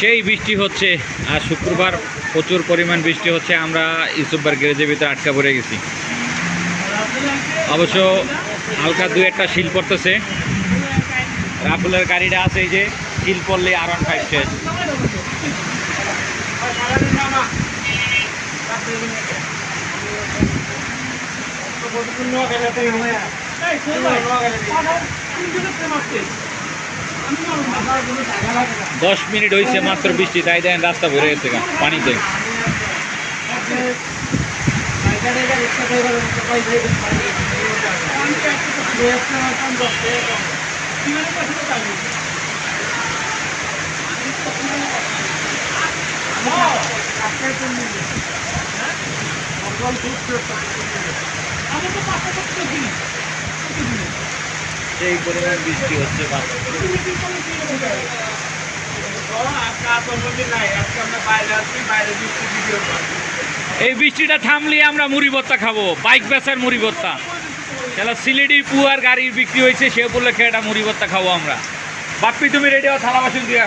সেই বৃষ্টি হচ্ছে। আর শুক্রবার প্রচুর পরিমাণ বৃষ্টি হচ্ছে। আমরা ইউসুফবার গ্যারেজের ভিতরে আটকা পড়ে গেছি। অবশ্য হালকা দু একটা শিল পড়তেছে। রাফুলের গাড়িটা আছে, এই যে শিল পড়লে R15 শেষ। দশ মিনিট হয়েছে মাত্র বৃষ্টি, তাই দেন রাস্তা ভরে গেছে পানিতে। এই পরিমাণ বৃষ্টি হচ্ছে। এই বৃষ্টিটা থামলে আমরা মুড়ি ভর্তা খাবো, বাইক বেচার মুড়ি ভর্তা। তাহলে সিলেটির পুয়ার গাড়ির বিক্রি হয়েছে, সে উপলক্ষে এটা মুড়ি ভর্তা খাবো আমরা। বাপ্পি তুমি রেডি হও, থালা বাসন দিয়া।